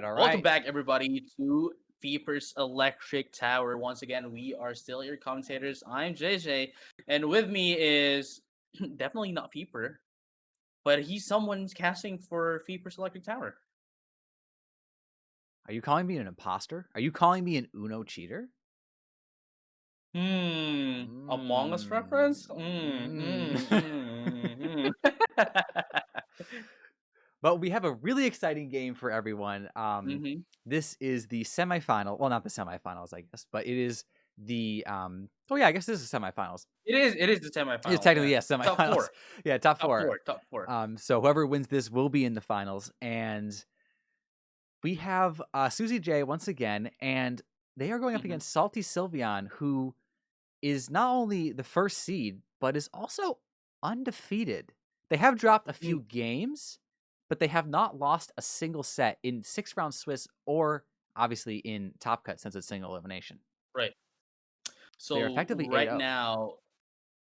All Welcome right. back, everybody, to Feeper's Electric Tower. Once again, we are still your commentators. I'm JJ, and with me is definitely not Feeper, but he's someone casting for Feeper's Electric Tower. Are you calling me an imposter? Are you calling me an Uno cheater? Among Us Mm. reference? But we have a really exciting game for everyone. Mm-hmm. This is the semifinal. Well, not the semifinals, I guess, but it is the. Oh yeah, I guess this is semifinals. It is the It's semifinals, technically yeah. yes, Top semifinals. four. Yeah, top Top four. four. Top four. So whoever wins this will be in the finals, and we have Susie J once again, and they are going up Mm-hmm. against SaltySylveon, who is not only the first seed, but is also undefeated. They have dropped a few games, but they have not lost a single set in 6-round Swiss or obviously in Top Cut since it's single elimination. Right. They're So effectively right 8-0. now,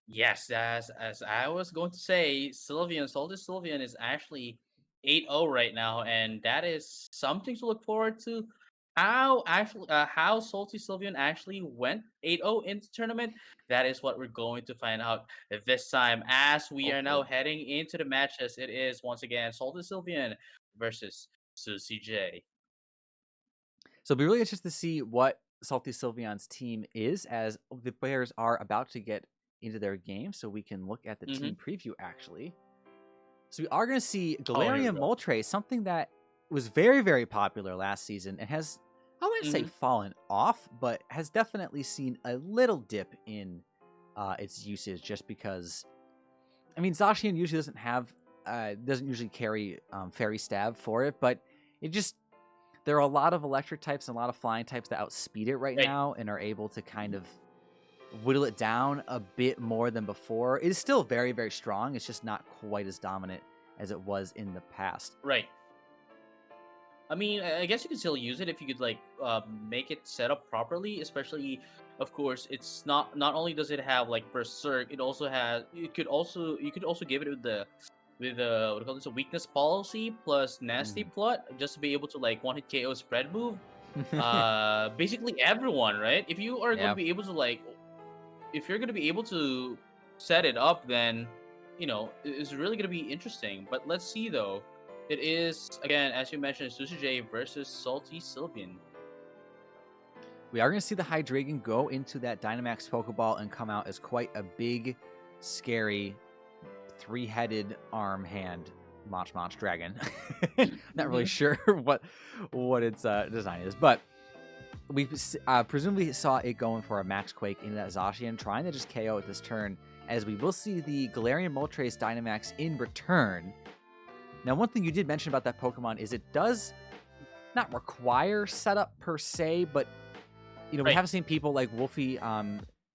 yes, as I was going to say, SaltySylveon is actually 8-0 right now, and that is something to look forward to. How SaltySylveon actually went 8-0 into the tournament, that is what we're going to find out this time as we are now Hopefully. heading into the matches. It is once again SaltySylveon versus Susie J. So it'll be really interesting to see what SaltySylveon's team is as the players are about to get into their game, so we can look at the Mm-hmm. team preview actually. So we are going to see Oh, here we Galarian go. Moltres, something that was very, very popular last season and has, I wouldn't say Mm-hmm. fallen off, but has definitely seen a little dip in its usage just because, I mean, Zacian usually doesn't usually carry Fairy Stab for it, but it just, there are a lot of electric types and a lot of flying types that outspeed it right Right. now and are able to kind of whittle it down a bit more than before. It is still very, very strong. It's just not quite as dominant as it was in the past. Right. I mean, I guess you could still use it if you could make it set up properly. Especially, of course, it's not only does it have like Berserk, it also has you could also give it with what do you call this, a weakness policy plus nasty plot just to be able to like one hit KO spread move. Basically everyone, right? If you are going to Yeah. be able to if you're going to be able to set it up, then it's really going to be interesting. But let's see though. It is, again, as you mentioned, Sushi J versus SaltySylveon. We are going to see the Hydreigon go into that Dynamax Pokeball and come out as quite a big, scary, 3-headed arm hand Mach Dragon. Not really sure what its design is, but we presumably saw it going for a Max Quake into that Zacian, trying to just KO at this turn, as we will see the Galarian Moltres Dynamax in return. Now, one thing you did mention about that Pokemon is it does not require setup per se, but we have seen people like Wolfie,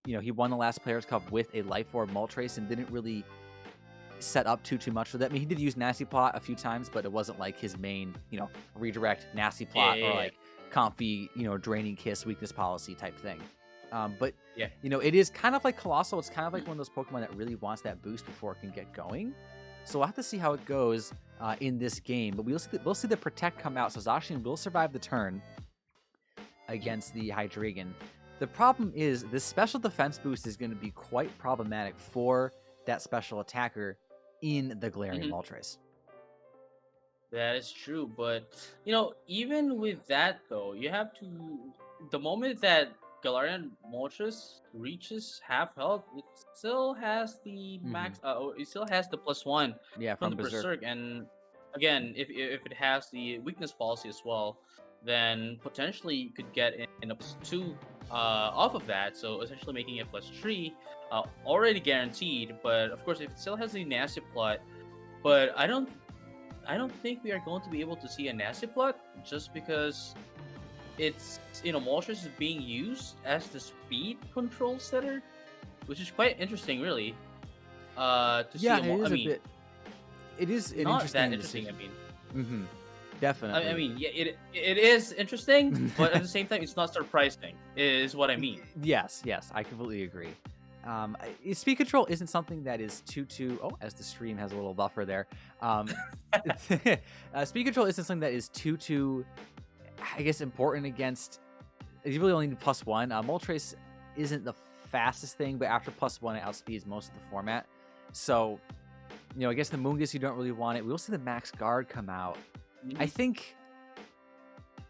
he won the last Players' Cup with a Life Orb Moltres and didn't really set up too much for that. I mean, he did use Nasty Plot a few times, but it wasn't like his main, redirect Nasty Plot or like Comfy, Draining Kiss, Weakness Policy type thing. But it is kind of like Colossal. It's kind of like one of those Pokemon that really wants that boost before it can get going. So we'll have to see how it goes in this game. But we'll see the Protect come out. So Zacian will survive the turn against the Hydreigon. The problem is this special defense boost is going to be quite problematic for that special attacker in the Galarian Moltres. That is true, but even with that though, you have to, the moment that Galarian Moltres reaches half health, it still has the max. It still has the +1 from the Berserk, and again, if it has the weakness policy as well, then potentially you could get in a +2 off of that. So essentially making it +3, already guaranteed. But of course, if it still has the nasty plot, but I don't think we are going to be able to see a nasty plot just because it's Moltres is being used as the speed control setter, which is quite interesting, really. To see, it is an not interesting that interesting. Decision. I mean, definitely. I mean, yeah, it is interesting, but at the same time, it's not surprising. Is what I mean. Yes, I completely agree. Speed control isn't something that is as the stream has a little buffer there. Speed control isn't something that is too I guess, important against. You really only need +1. Moltres isn't the fastest thing, but after +1, it outspeeds most of the format. So, I guess the Moongus, you don't really want it. We will see the Max Guard come out. I think.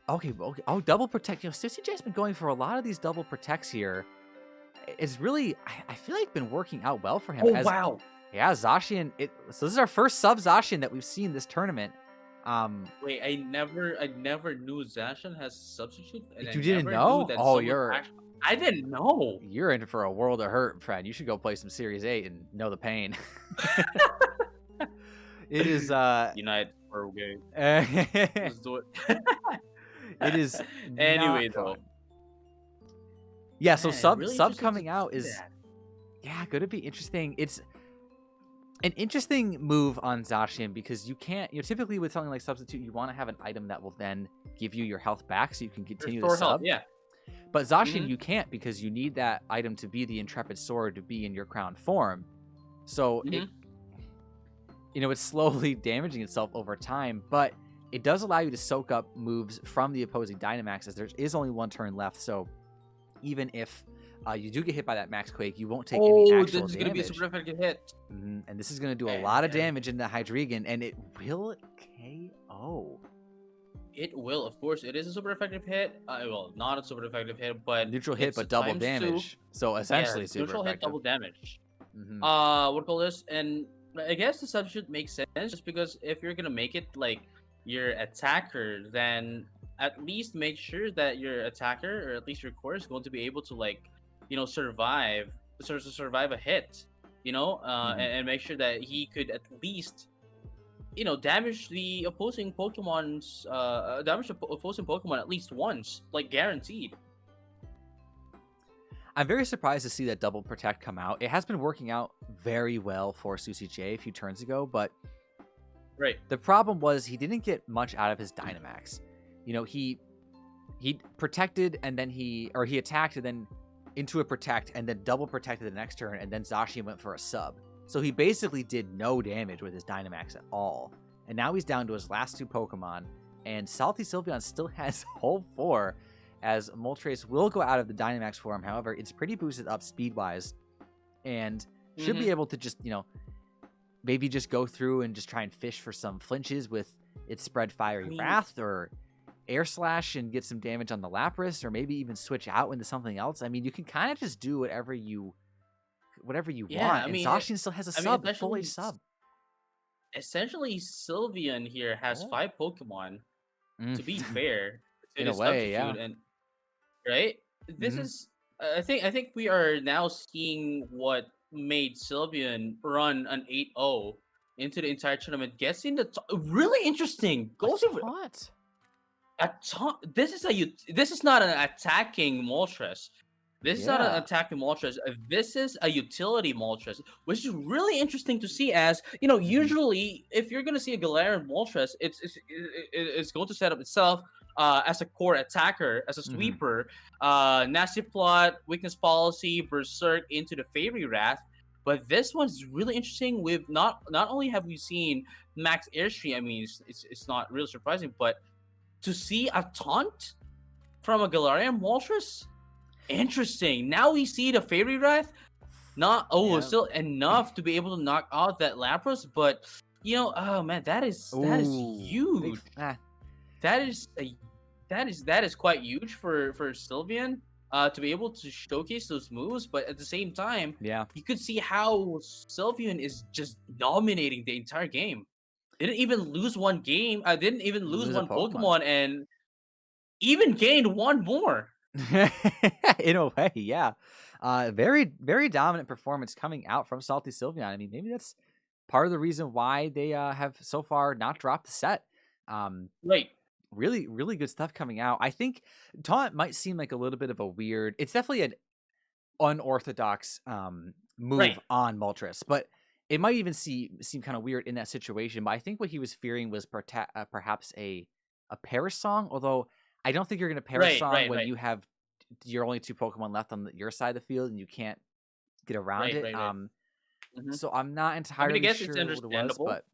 Okay. Oh, double protect. Sesuj has been going for a lot of these double protects here. It's really, I feel like, been working out well for him. Oh, wow. Yeah, Zacian. So this is our first sub Zacian that we've seen this tournament. Wait, I never knew Zacian has substitute. And You I didn't never know? Knew that Oh, I didn't know. You're in for a world of hurt, friend. You should go play some Series 8 and know the pain. It is United for game. Let's do it. It is anyway, not though. fun. Yeah, so really sub coming out is that. going to be interesting. It's an interesting move on Zacian because you can't, typically with something like substitute, you want to have an item that will then give you your health back so you can continue the sub. Yeah. But Zacian, you can't, because you need that item to be the Intrepid Sword to be in your crown form. So it's slowly damaging itself over time, but it does allow you to soak up moves from the opposing Dynamax, as there is only one turn left. So even if you do get hit by that Max Quake, you won't take any actual damage. This is going to be a super effective hit. And this is going to do a lot of damage into Hydreigon, and it will KO. It will, of course. It is a super effective hit. Well, not a super effective hit, but neutral hit, but double damage. So essentially, super neutral effective. Hit, double damage. What call this? And I guess the substitute makes sense, just because if you're gonna make it like your attacker, then at least make sure that your attacker, or at least your core, is going to be able to survive a hit. And make sure that he could at least damage the opposing Pokemon's opposing Pokemon at least once, like guaranteed. I'm very surprised to see that double protect come out. It has been working out very well for Sesuj a few turns ago, but the problem was he didn't get much out of his Dynamax. He protected, and then he attacked, and then into a protect, and then double protected the next turn, and then Zacian went for a sub. So he basically did no damage with his Dynamax at all. And now he's down to his last two Pokemon. And SaltySylveon still has Hull 4, as Moltres will go out of the Dynamax form. However, it's pretty boosted up speed-wise. And should be able to just, maybe just go through and just try and fish for some flinches with its Spread Fiery Wrath, or Air Slash and get some damage on the Lapras, or maybe even switch out into something else. I mean, you can kind of just do whatever you want. And Zacian still has a sub, full H sub. Essentially, Sylveon here has 5 Pokemon. To be fair, in a way, yeah. And this is, I think we are now seeing what made Sylveon run an 8-0 into the entire tournament. Gets in the really interesting. Goes over what? This is not an attacking Moltres. This is not an attacking Moltres. This is a utility Moltres, which is really interesting to see. As usually if you're gonna see a Galarian Moltres, it's going to set up itself as a core attacker, as a sweeper, nasty plot, weakness policy, berserk into the Fairy Wrath. But this one's really interesting. With not only have we seen max airstream, I mean it's not really surprising, but to see a taunt from a Galarian Moltres. Interesting. Now we see the Fairy Wrath. Still enough to be able to knock out that Lapras, but oh man, that is huge. That is quite huge for Sylveon to be able to showcase those moves. But at the same time, you could see how Sylveon is just dominating the entire game. Didn't even lose one game. Didn't even lose one Pokemon, and even gained one more. In a way, yeah. Very, very dominant performance coming out from SaltySylveon. I mean, maybe that's part of the reason why they have so far not dropped the set. Really, really good stuff coming out. I think Taunt might seem like a little bit of a weird. It's definitely an unorthodox move on Moltres, but it might even seem kind of weird in that situation. But I think what he was fearing was perhaps a Perish Song, although I don't think you're going to Perish Song when you have your only 2 Pokemon left on your side of the field and you can't get around it. So I'm not entirely sure it's understandable. what it was, but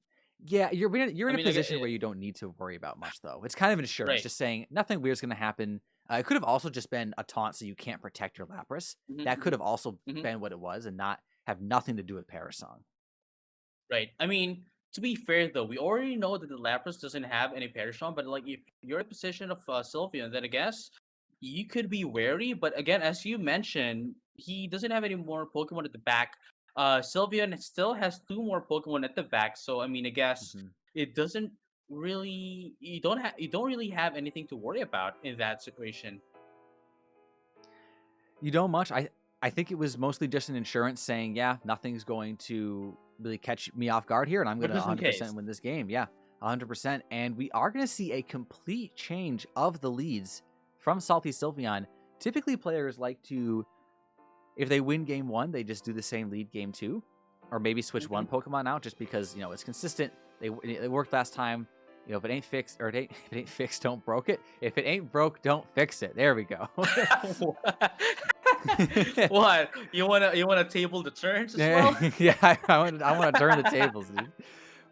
Yeah, you're I in a mean, like, position where you don't need to worry about much though. It's kind of insurance, right. just saying nothing weird's going to happen. It could have also just been a taunt, so you can't protect your Lapras. Hmm, That could have also hmm. been what it was, and not have nothing to do with Parasong. Right. I mean, to be fair though, we already know that the Lapras doesn't have any Perishon, but like if you're in the position of Sylveon, then I guess you could be wary. But again, as you mentioned, he doesn't have any more Pokemon at the back. Sylveon still has two more Pokemon at the back, so I mean, I guess Hmm. it doesn't really you don't really have anything to worry about in that situation. You don't much. I think it was mostly just an insurance saying, yeah, nothing's going to really catch me off guard here, and I'm going But to just in 100% case, win this game. Yeah, 100%. And we are going to see a complete change of the leads from Salty Sylveon. Typically, players like to, if they win game one, they just do the same lead game two, or maybe switch hmm one Pokemon out just because it's consistent. It worked last time. If it ain't fixed, or if it ain't fixed, don't broke it. If it ain't broke, don't fix it. There we go. what you wanna table the turns as Yeah, well? yeah, I want to turn the tables, dude.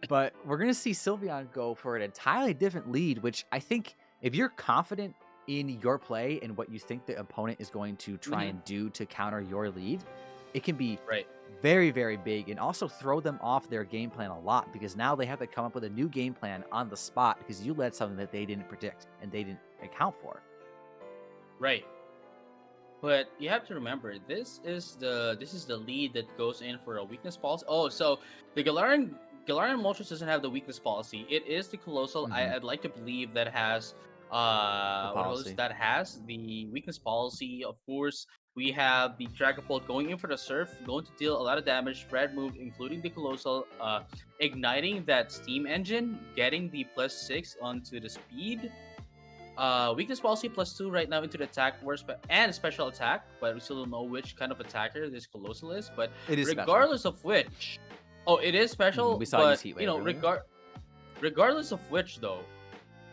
But we're gonna see Sylveon go for an entirely different lead, which I think if you're confident in your play and what you think the opponent is going to try Hmm. and do to counter your lead, it can be Right. very, very big and also throw them off their game plan a lot because now they have to come up with a new game plan on the spot because you led something that they didn't predict and they didn't account for. Right. But you have to remember, this is the lead that goes in for a weakness policy. Oh, so the Galarian Moltres doesn't have the weakness policy. It is the Colossal. Hmm. I'd like to believe that has The what else policy. that has the weakness policy. Of course, we have the Dragapult going in for the Surf, going to deal a lot of damage. Spread move, including the Colossal, igniting that Steam Engine, getting the +6 onto the speed. Weakness policy +2 right now into the attack and special attack, but we still don't know which kind of attacker this Colossal is. But It is special. regardless of which, oh, it is We special, saw it use but Heat Wave earlier. regardless of which though,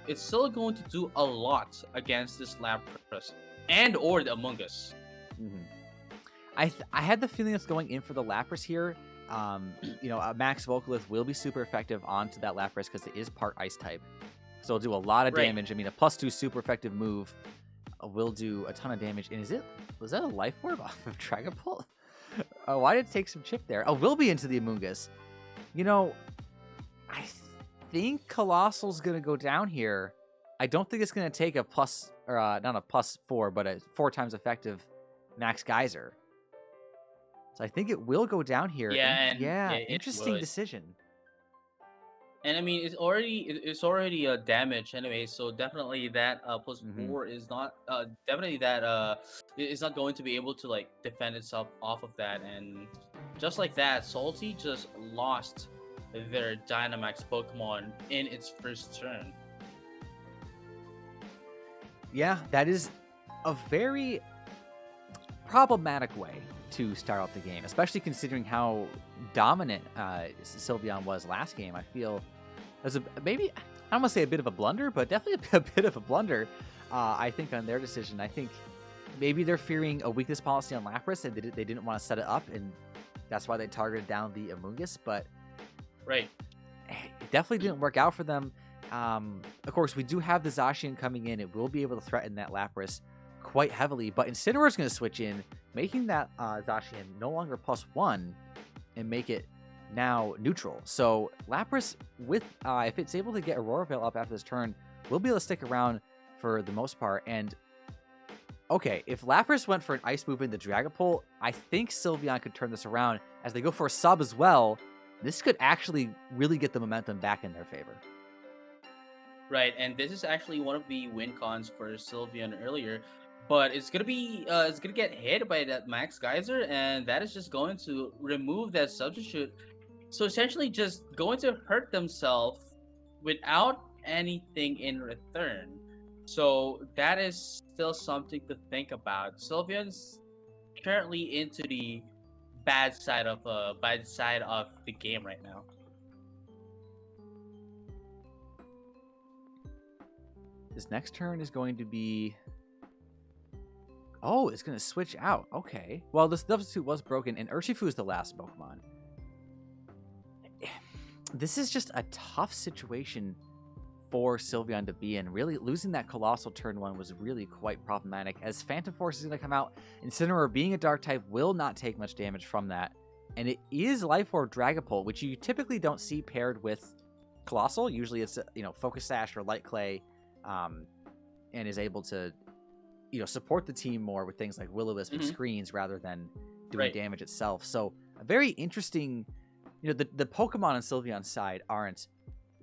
it's still going to do a lot against this Lapras and or the Among Us. Hmm. I had the feeling it's going in for the Lapras here. A Max Vocalith will be super effective onto that Lapras because it is part Ice type. So it'll do a lot of Right. damage. I mean, a +2 super effective move will do a ton of damage. And was that a Life Orb off of Dragapult? Why did it take some chip there? Oh, will be into the Amoonguss. I think Colossal's going to go down here. I don't think it's going to take a plus, or not a +4, but a 4 times effective Max Geyser. So I think it will go down here. Yeah, and Yeah, yeah, it interesting would. decision. And I mean, it's already damage anyway, so definitely that Hmm. +4 is not definitely that is not going to be able to like defend itself off of that. And just like that, Salty just lost their Dynamax Pokemon in its first turn. Yeah, that is a very problematic way to start out the game, especially considering how dominant Sylveon was last game. I feel it was maybe, I don't want to say a bit of a blunder, but definitely a bit of a blunder. I think on their decision. I think maybe they're fearing a weakness policy on Lapras, and they didn't want to set it up, and that's why they targeted down the Amoonguss. But Right. it definitely didn't work out for them. Of course, we do have the Zacian coming in. It will be able to threaten that Lapras quite heavily, but Incineroar is going to switch in, making that Zacian no longer +1 and make it now neutral. So Lapras, with if it's able to get Aurora Veil up after this turn, will be able to stick around for the most part. And okay, if Lapras went for an Ice move in the Dragapult, I think Sylveon could turn this around as they go for a sub as well. This could actually really get the momentum back in their favor. Right, and this is actually one of the win cons for Sylveon earlier, but it's gonna get hit by that Max Geyser, and that is just going to remove that substitute. So essentially, just going to hurt themselves without anything in return. So that is still something to think about. Sylveon's currently into the bad side of the game right now. This next turn is going to be... Oh, it's going to switch out. Okay. Well, the substitute was broken, and Urshifu is the last Pokemon. this is just a tough situation for Sylveon to be in. Really, losing that Colossal turn 1 was really quite problematic, as Phantom Force is going to come out. Incineroar, being a Dark type, will not take much damage from that. And it is Life Orb Dragapult, which you typically don't see paired with Colossal. Usually it's, Focus Sash or Light Clay, and is able to, support the team more with things like Will-O-Wisp and screens rather than doing damage itself. So a very interesting, the Pokemon on Sylveon's side aren't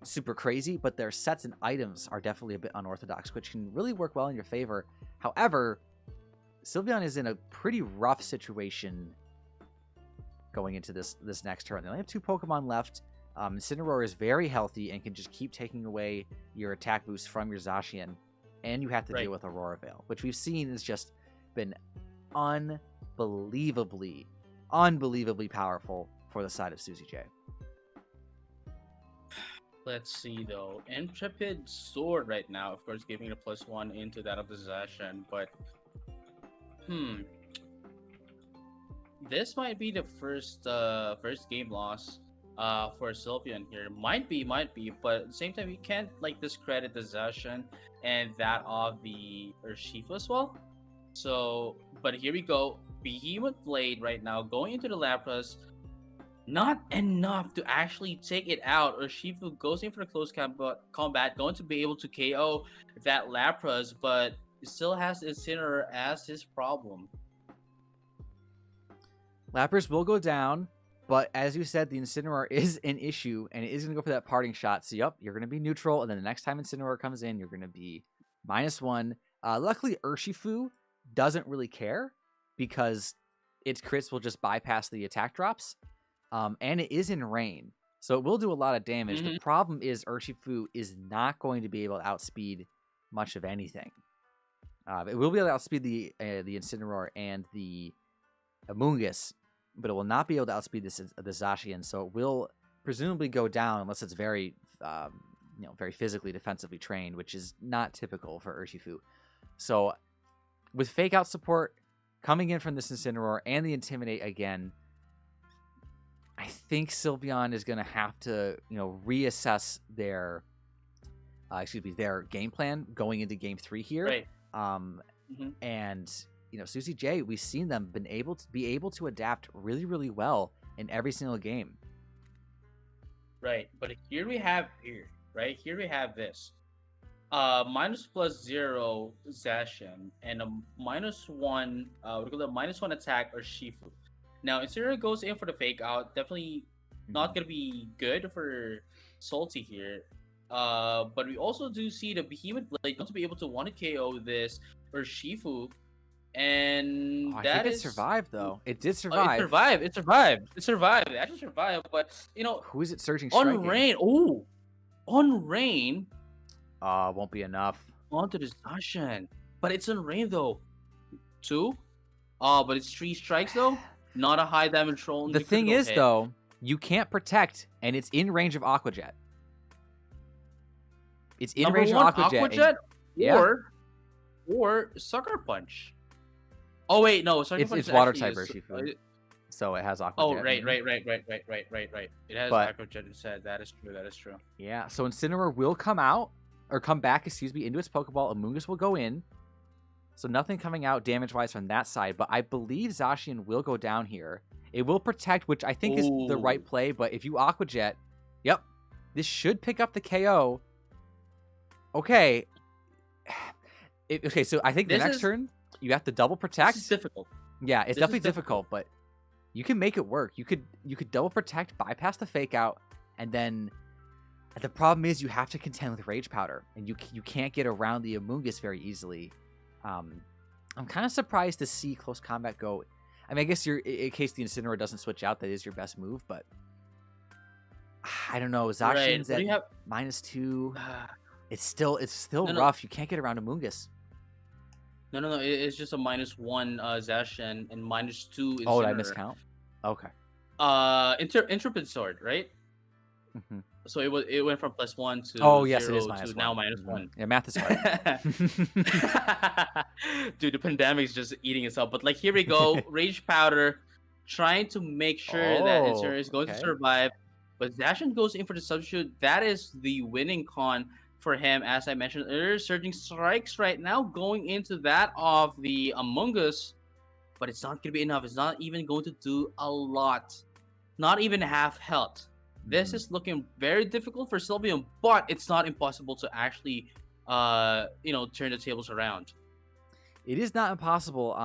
super crazy, but their sets and items are definitely a bit unorthodox, which can really work well in your favor. However, Sylveon is in a pretty rough situation going into this next turn. They only have 2 Pokemon left. Incineroar is very healthy and can just keep taking away your attack boost from your Zacian, and you have to deal with Aurora Veil, which we've seen has just been unbelievably powerful for the side of Susie J. Let's see though. Intrepid Sword right now, of course, giving a +1 into that of the Zacian, but this might be the first game loss for Sylveon here. Might be, but at the same time, you can't discredit the Zacian and that of the Urshifu as well. So, but here we go. Behemoth Blade right now going into the Lapras. Not enough to actually take it out. Urshifu goes in for the close combat, going to be able to KO that Lapras, but still has Incineroar as his problem. Lapras will go down, but as you said, the Incineroar is an issue, and it is going to go for that parting shot. So, yep, you're going to be neutral, and then the next time Incineroar comes in, you're going to be -1. Luckily, Urshifu doesn't really care, because its crits will just bypass the attack drops. And it is in rain, so it will do a lot of damage. The problem is Urshifu is not going to be able to outspeed much of anything. It will be able to outspeed the Incineroar and the Amoonguss, but it will not be able to outspeed the Zacian, so it will presumably go down unless it's very, very physically defensively trained, which is not typical for Urshifu. So with Fake Out support coming in from this Incineroar and the Intimidate again, I think Sylveon is going to have to, reassess their game plan going into Game 3 here. Right. And Susie J, we've seen them be able to adapt really, really well in every single game. Right, but here we have this. -+0 Zacian and a -1 -1 attack or Shifu. Now, Incineroar goes in for the Fake Out. Definitely not going to be good for Salty here. But we also do see the Behemoth Blade going to be able to want to KO this Urshifu. And I think it survived, though. It did survive. It survived. It actually survived. But, who is it surging on striking? Rain. On Rain. Won't be enough. Onto the Zacian. But it's on Rain, though. 2? But it's 3 strikes, though. Not a high damage roll. The thing is, though, you can't protect, and it's in range of Aqua Jet. It's in range of Aqua Jet. Or Sucker Punch. Oh wait, no, Sucker Punch. It's Water type Urshifu, so it has Aqua Jet. Oh right. It has Aqua Jet instead. That is true. Yeah. So Incineroar will come back, into its Pokeball. Amoonguss will go in. So nothing coming out damage-wise from that side, but I believe Zacian will go down here. It will protect, which I think is the right play, but if you Aqua Jet, yep, this should pick up the KO. Okay. So I think the next turn, you have to double protect. This is difficult. Yeah, it's definitely difficult, but you can make it work. You could double protect, bypass the Fake Out, and then the problem is you have to contend with Rage Powder, and you can't get around the Amoonguss very easily. I'm kind of surprised to see close combat go. I mean, I guess in case the Incineroar doesn't switch out, that is your best move, but I don't know. Zacian's at -2. It's still rough. You can't get around Amoonguss. No. It's just a -1 Zacian and -2 Incineroar. Oh, did I miscount? Okay. Intrepid Sword, right? Mm-hmm. So it went from +1 to yes, 0 it is to -1. now -1. Yeah, math is hard. Dude, the pandemic's just eating us up. But here we go, Rage Powder, trying to make sure that Incineroar is going to survive. But Zacian goes in for the substitute. That is the winning con for him, as I mentioned earlier. Surging strikes right now going into that of the Among Us, but it's not going to be enough. It's not even going to do a lot. Not even half health. This is looking very difficult for Sylveon, but it's not impossible to actually, turn the tables around. It is not impossible,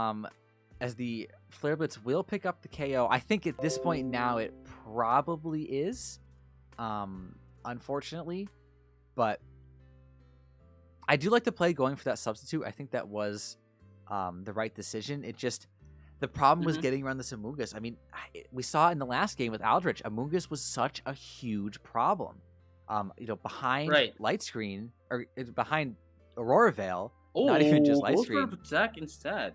as the Flare Blitz will pick up the KO. I think at this point now it probably is, unfortunately. But I do like the play going for that substitute. I think that was the right decision. It just, the problem was getting around this Amoonguss. I mean, we saw in the last game with Aldrich, Amoonguss was such a huge problem. Behind Right. Light Screen, or behind Aurora Veil, Oh, not even just Light go Screen. for Protect instead.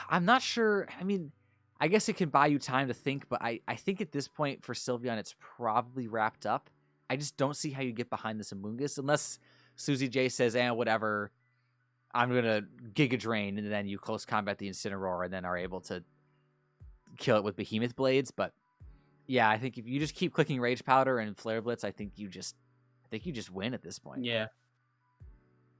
I'm not sure. I mean, I guess it can buy you time to think, but I think at this point for Sylveon, it's probably wrapped up. I just don't see how you get behind this Amoonguss unless Susie J says, whatever, I'm going to Giga Drain, and then you close combat the Incineroar and then are able to kill it with Behemoth Blades. But yeah, I think if you just keep clicking Rage Powder and Flare Blitz, I think you just win at this point. Yeah.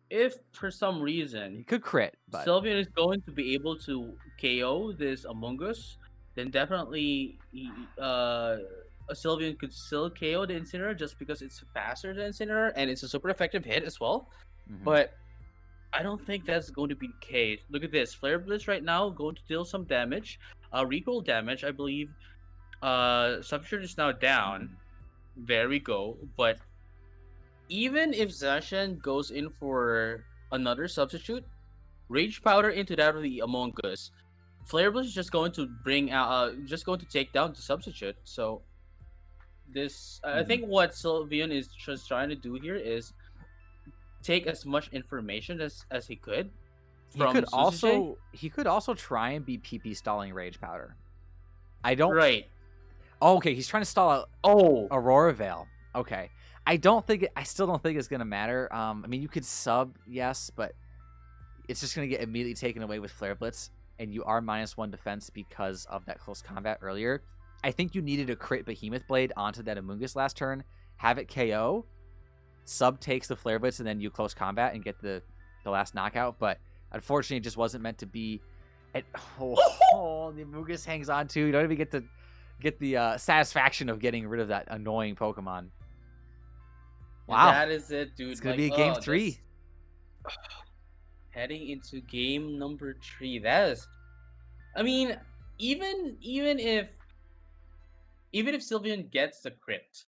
If for some reason You could crit, but Sylveon is going to be able to KO this Among Us, then definitely a Sylveon could still KO the Incineroar just because it's faster than Incineroar and it's a super effective hit as well. But I don't think that's going to be the case. Look at this. Flare Blitz right now going to deal some damage. Recoil damage, I believe. Substitute is now down. There we go. But even if Zacian goes in for another substitute, Rage Powder into that of the Among Us, Flare Blitz is just going to bring out, just going to take down the substitute. So this, I think what Sylveon is just trying to do here is take as much information as he could. He could also try and be PP stalling Rage Powder. I don't. Right. Oh, okay, he's trying to stall out. Aurora Veil. Okay. I still don't think it's gonna matter. I mean, you could sub, yes, but it's just gonna get immediately taken away with Flare Blitz, and you are -1 defense because of that close combat earlier. I think you needed a crit Behemoth Blade onto that Amoonguss last turn, have it KO, sub takes the Flare Blitz, and then you close combat and get the last knockout. But unfortunately, it just wasn't meant to be. The Amoonguss hangs on too. You don't even get the satisfaction of getting rid of that annoying Pokemon. Wow, that is it, dude. It's gonna be a game 3. Heading into game number 3. That is, I mean, even if Sylveon gets the crit,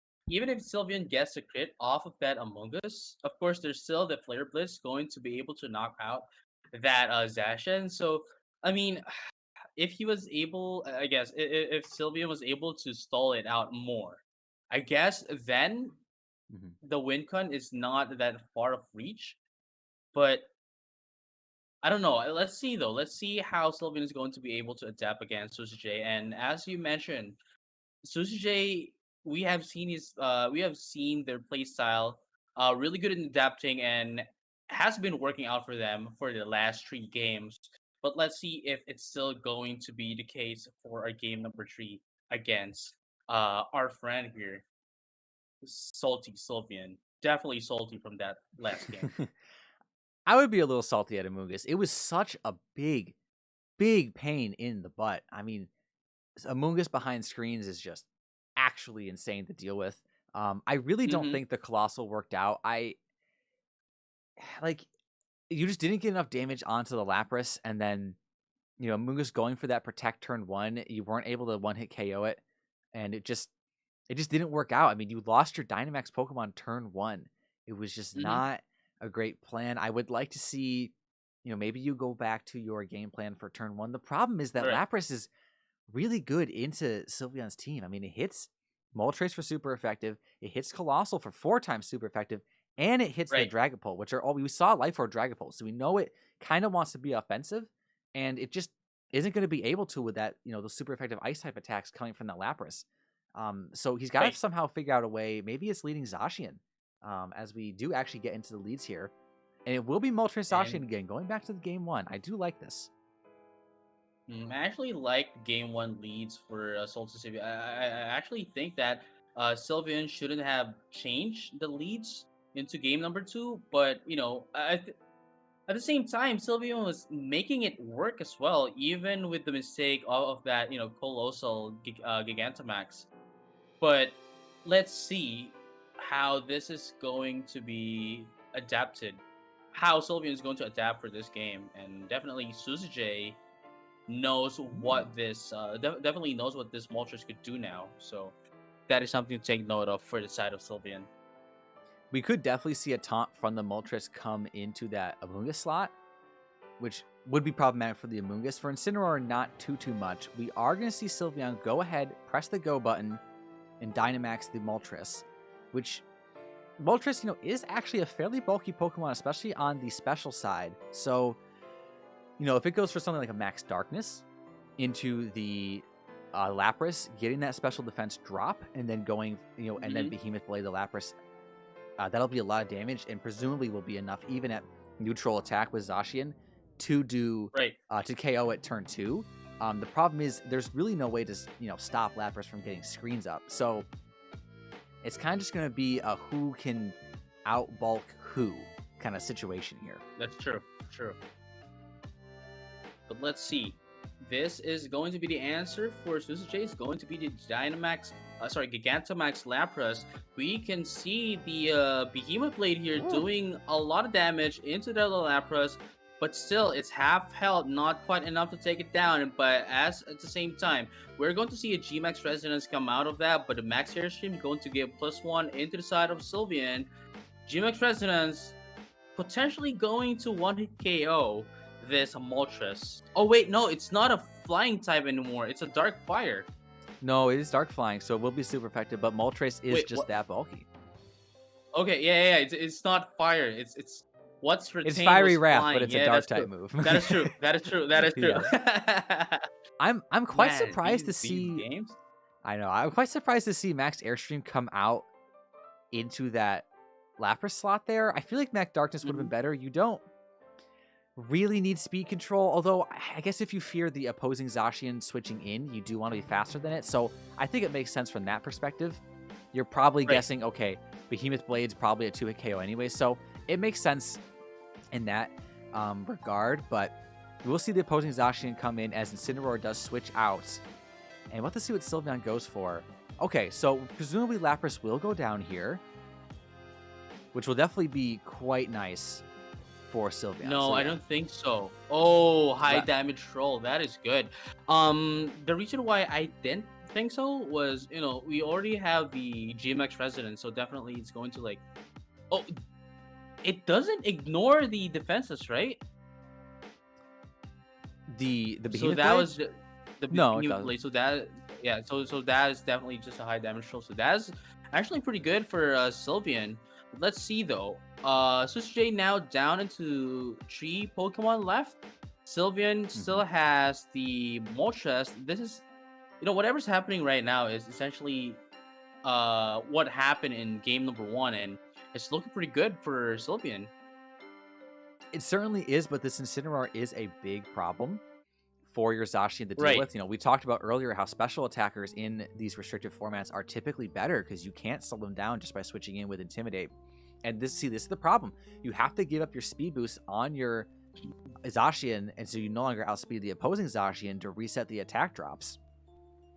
off of that Among Us, of course, there's still the Flare Blitz going to be able to knock out that Zacian. So, I mean, if he was able, I guess, if Sylveon was able to stall it out more, I guess then the win con is not that far of reach. But I don't know. Let's see though. Let's see how Sylveon is going to be able to adapt against Sesuj. And as you mentioned, Sesuj, we have seen their play style, really good in adapting and has been working out for them for the last 3 games. But let's see if it's still going to be the case for our game number 3 against our friend here, SaltySylveon. Definitely salty from that last game. I would be a little salty at Amoonguss. It was such a big pain in the butt. I mean, Amoonguss behind screens is just actually insane to deal with. I really don't think the Colossal worked out. You just didn't get enough damage onto the Lapras, and then, Amoonguss going for that protect turn 1, you weren't able to one-hit KO it, and it just didn't work out. I mean, you lost your Dynamax Pokemon turn 1. It was just not a great plan. I would like to see, maybe you go back to your game plan for turn 1. The problem is that Lapras is really good into Sylveon's team. I mean, it hits Moltres for super effective, it hits Colossal for 4 times super effective, and it hits the Dragapult, which are all we saw Life Orb Dragapult. So we know it kind of wants to be offensive, and it just isn't going to be able to with that, the super effective ice type attacks coming from that Lapras. So he's got to somehow figure out a way. Maybe it's leading Zacian, as we do actually get into the leads here. And it will be Moltres Zacian again, going back to the game 1. I do like this. I actually like game one leads for SaltySylveon. I actually think that Sylveon shouldn't have changed the leads into game number two, but at the same time, Sylveon was making it work as well, even with the mistake of that colossal Gigantamax. But let's see how this is going to be adapted. How Sylveon is going to adapt for this game, and definitely Sesuj knows what this definitely knows what this Moltres could do now. So that is something to take note of for the side of Sylveon. We could definitely see a taunt from the Moltres come into that Amoonguss slot, which would be problematic for the Amoonguss. For Incineroar, not too much. We are going to see Sylveon go ahead, press the go button, and Dynamax the Moltres, which Moltres, is actually a fairly bulky Pokemon, especially on the special side. So, if it goes for something like a Max Darkness into the Lapras, getting that special defense drop, and then going, and then Behemoth Blade the Lapras, that'll be a lot of damage, and presumably will be enough, even at neutral attack with Zacian, to do Right. To KO at turn 2. The problem is there's really no way to stop Lapras from getting screens up. So it's kind of just going to be a who can outbulk who kind of situation here. That's true. True. But let's see. This is going to be the answer for Sesuj. It's going to be the Gigantamax Lapras. We can see the Behemoth Blade here doing a lot of damage into the Lapras, but still, it's half health, not quite enough to take it down. But at the same time, we're going to see a G-Max Resonance come out of that, but the Max Airstream going to give +1 into the side of Sylveon. G-Max Resonance potentially going to one-hit KO this Moltres. Oh wait, no, it's not a flying type anymore. It's a Dark Fire. No, it is Dark Flying, so it will be super effective, but Moltres is that bulky. Okay, yeah. It's not fire. It's what's retained. It's Fiery was Wrath, flying. but it's a Dark type move. That is true. That is true. That is true. I'm quite Man, surprised to these see. games. I know. I'm quite surprised to see Max Airstream come out into that Lapras slot there. I feel like Max Darkness would have been better. You don't really need speed control, although I guess if you fear the opposing Zacian switching in, you do want to be faster than it. So I think it makes sense from that perspective. You're probably guessing, okay, Behemoth Blade's probably a 2-hit KO anyway, so it makes sense in that regard, but we'll see the opposing Zacian come in as Incineroar does switch out. And we'll have to see what Sylveon goes for. Okay, so presumably Lapras will go down here, which will definitely be quite nice for Sylveon. No, so, I don't think so. Oh, high damage troll. That is good. The reason why I didn't think so was, we already have the GMX Resonance, so definitely it's going to it doesn't ignore the defenses, right? The Behemoth so that Blade? was the No, Behemoth Blade. So that so that is definitely just a high damage troll. So that's actually pretty good for Sylveon. Let's see though. Sesuj now down into 3 Pokemon left. Sylveon still has the Moltres. This is, whatever's happening right now is essentially what happened in game number 1, and it's looking pretty good for Sylveon. It certainly is, but this Incineroar is a big problem for your Zacian to deal with. We talked about earlier how special attackers in these restrictive formats are typically better because you can't slow them down just by switching in with Intimidate. And this is the problem. You have to give up your speed boost on your Zacian, and so you no longer outspeed the opposing Zacian to reset the attack drops,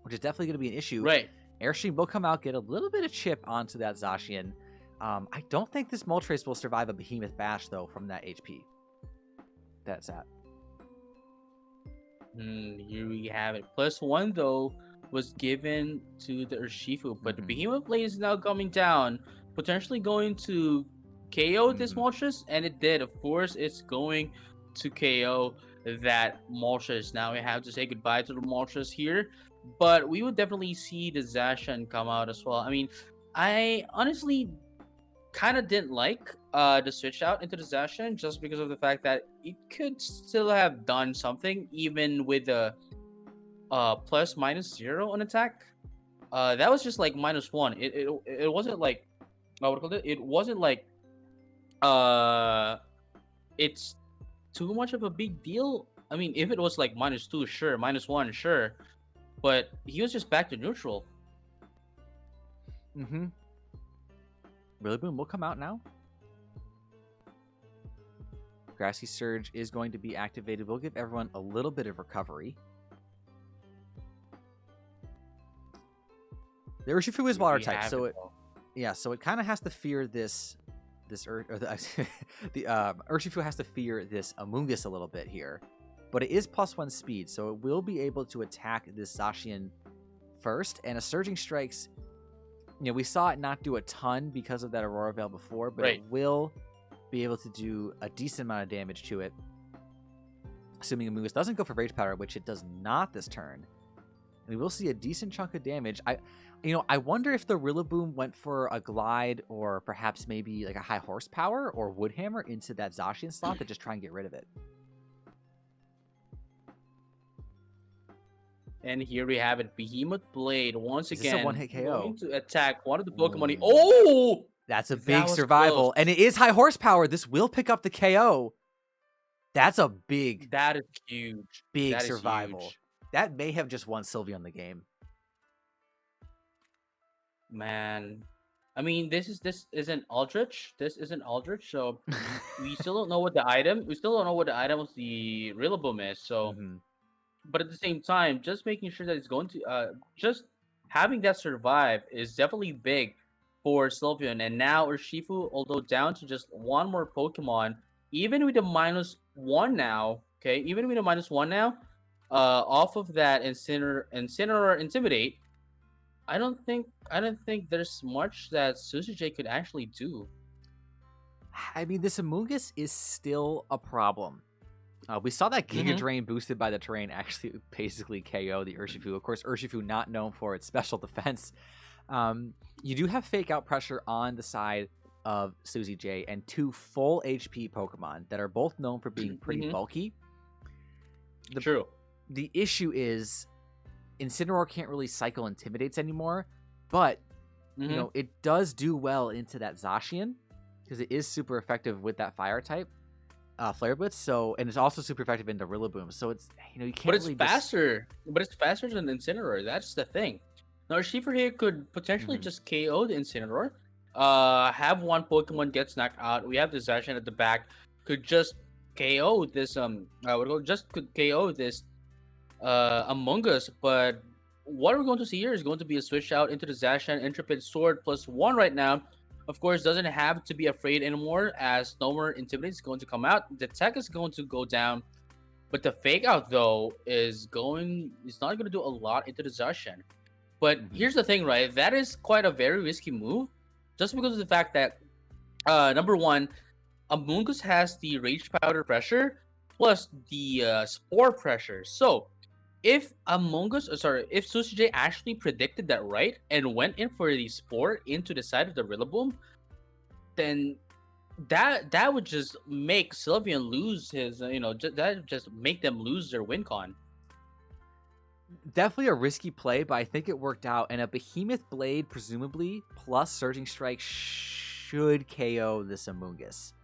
which is definitely going to be an issue. Right. Airstream will come out, get a little bit of chip onto that Zacian. I don't think this Moltres will survive a Behemoth Bash, though, from that HP. That's that. Here we have it. +1, though, was given to the Urshifu, but the Behemoth Blade is now coming down, potentially going to KO this Moltres, and it did. Of course, it's going to KO that Moltres. Now we have to say goodbye to the Moltres here, but we would definitely see the Zacian come out as well. I mean, I honestly kind of didn't like the switch out into the Zacian just because of the fact that it could still have done something even with a +/-0 on attack. That was just like -1. It wasn't like what called it? It wasn't like it's too much of a big deal I mean, if it was like -2, sure, -1, sure, but he was just back to neutral. Mm-hmm. Rillaboom will come out now. Grassy Surge is going to be activated. We'll give everyone a little bit of recovery. The Urshifu is water type, so it kind of has to fear the Urshifu has to fear this Amoonguss a little bit here, but it is +1 speed, so it will be able to attack this Zacian first. And a Surging Strikes, we saw it not do a ton because of that Aurora Veil before, but it will be able to do a decent amount of damage to it, assuming Amoonguss doesn't go for Rage Powder, which it does not this turn. We will see a decent chunk of damage. I wonder if the Rillaboom went for a Glide or perhaps maybe like a high horsepower or Wood Hammer into that Zacian slot to just try and get rid of it. And here we have it. Behemoth Blade once again. This a one-hit KO. Going to attack one of the Pokemon. Oh! That's a big survival. Close. And it is high horsepower. This will pick up the KO. That's a big... That is huge. Big survival. Huge. That may have just won Sylveon the game. Man. I mean, this isn't Aldrich. This isn't Aldrich, so we still don't know what the item... We still don't know what the item of the Rillaboom is, so... Mm-hmm. But at the same time, just making sure that it's going to... just having that survive is definitely big for Sylveon. And now Urshifu, although down to just one more Pokemon, even with a -1 now, okay? Even with a -1 now, off of that Incineroar Intimidate, I don't think there's much that Sesuj could actually do. I mean, this Amoonguss is still a problem. We saw that Giga Drain boosted by the terrain actually basically KO the Urshifu. Of course, Urshifu not known for its special defense. You do have Fake Out Pressure on the side of Sesuj and 2 full HP Pokemon that are both known for being pretty bulky. True. The issue is Incineroar can't really cycle Intimidates anymore, but it does do well into that Zacian because it is super effective with that fire type. Flare Blitz, and it's also super effective into Rillaboom. So it's you can't. But it's faster. But it's faster than Incineroar. That's the thing. Now Urshifu here could potentially just KO the Incineroar. Have one Pokemon gets knocked out. We have the Zacian at the back. Could just KO this could KO this Among Us. But what we're going to see here is going to be a switch out into the Zacian Intrepid Sword +1 right now. Of course, doesn't have to be afraid anymore as no more Intimidate is going to come out. The tech is going to go down, but the Fake Out though is not going to do a lot into the Zacian. But here's the thing, right? That is quite a very risky move, just because of the fact that number one, Amoonguss has the Rage Powder pressure plus the Spore pressure. So if if Sesuj actually predicted that right and went in for the Spore into the side of the Rillaboom, then that would just make Sylveon lose his, that would just make them lose their win con. Definitely a risky play, but I think it worked out. And a Behemoth Blade, presumably, plus Surging Strike should KO this Amoonguss.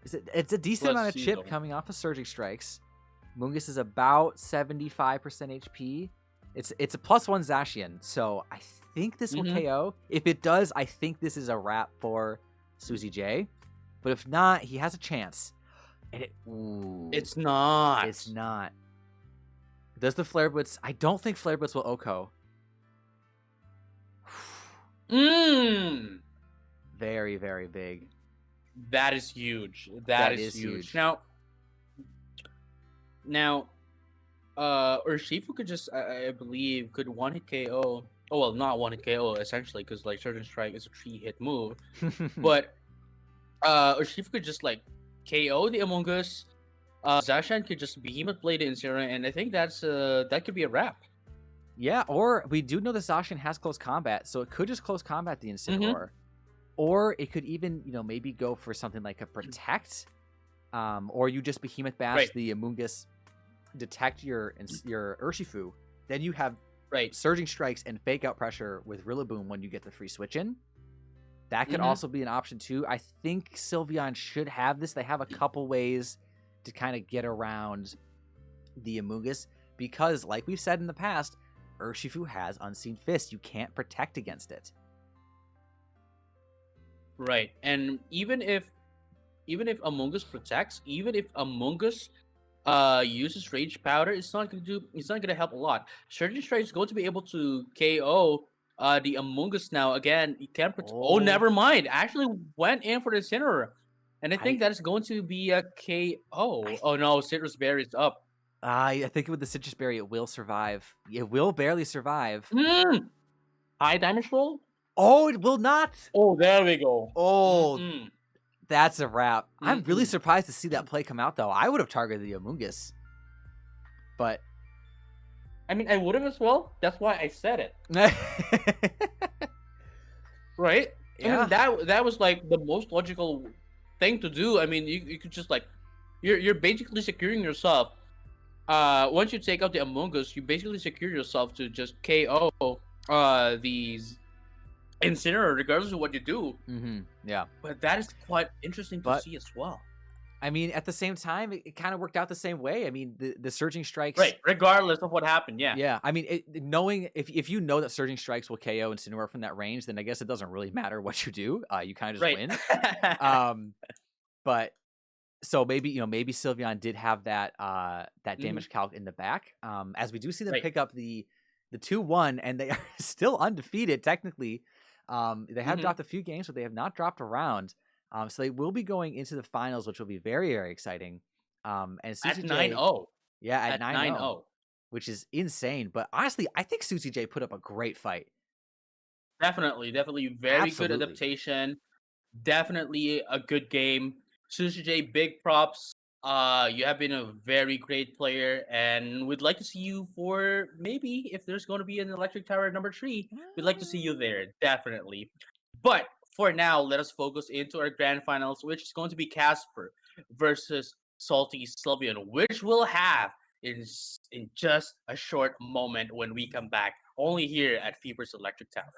It's a decent amount of chip coming off of Surging Strikes. Amoonguss is about 75% HP. It's a +1 Zacian, so I think this will KO. If it does, I think this is a wrap for Sesuj. But if not, he has a chance. And it's not. It's not. Does the Flare Blitz? I don't think Flare Blitz will OHKO. Very, very big. That is huge. That is huge. Now, Urshifu could just, I believe, could one-hit KO. Oh, well, not one-hit KO, essentially, because, like, Surging Strike is a 3-hit move. But Urshifu could just, like, KO the Amoonguss. Zacian could just Behemoth Blade the Incineroar, and I think that could be a wrap. Yeah, or we do know the Zacian has close combat, so it could just close combat the Incineroar. Or it could even, maybe go for something like a Protect, or you just Behemoth Bash the Amoonguss, detect your Urshifu. Then you have Surging Strikes and Fake Out Pressure with Rillaboom when you get the free switch in. That could also be an option too. I think Sylveon should have this. They have a couple ways to kind of get around the Amoonguss because, like we've said in the past, Urshifu has Unseen Fist. You can't protect against it. Right. And even if Among Us protects, even if Among Us uses Rage Powder, it's not gonna help a lot. Surgeon Strike is going to be able to KO the Among Us now. Again, you can't oh, Oh, never mind. Actually went in for the Incineroar. And I think I that is going to be a KO. Oh no, Citrus Berry is up. I think with the Citrus Berry, it will survive. It will barely survive. High damage roll? Oh, it will not. Oh, there we go. Oh, Mm-mm. that's a wrap. I'm really Mm-mm. surprised to see that play come out, though. I would have targeted the Amoonguss, but I mean, I would have as well. That's why I said it. Right? I yeah. mean, that was like the most logical thing to do. I mean, you could just like you're basically securing yourself. Once you take out the Among Us, you basically secure yourself to just KO these Incineroar regardless of what you do. Yeah. But that is quite interesting to see as well. I mean, at the same time, it kind of worked out the same way. I mean, the Surging Strikes. Right, regardless of what happened, yeah. Yeah, I mean, knowing if you know that Surging Strikes will KO Incineroar from that range, then I guess it doesn't really matter what you do. You kind of just win. But so maybe Sylveon did have that damage calc in the back. As we do see them pick up the 2-1, and they are still undefeated technically. They have dropped a few games, but they have not dropped a round. So they will be going into the finals, which will be very, very exciting. And At Susie 9-0. Yeah, at 9-0. 9-0. Which is insane. But honestly, I think Susie J put up a great fight. Definitely very good adaptation. Definitely a good game. Sushi J, big props. You have been a very great player, and we'd like to see you for maybe if there's going to be an Electric Tower number 3, we'd like to see you there, definitely. But for now, let us focus into our grand finals, which is going to be Casper versus SaltySylveon, which we'll have in just a short moment when we come back, only here at Feeper's Electric Tower.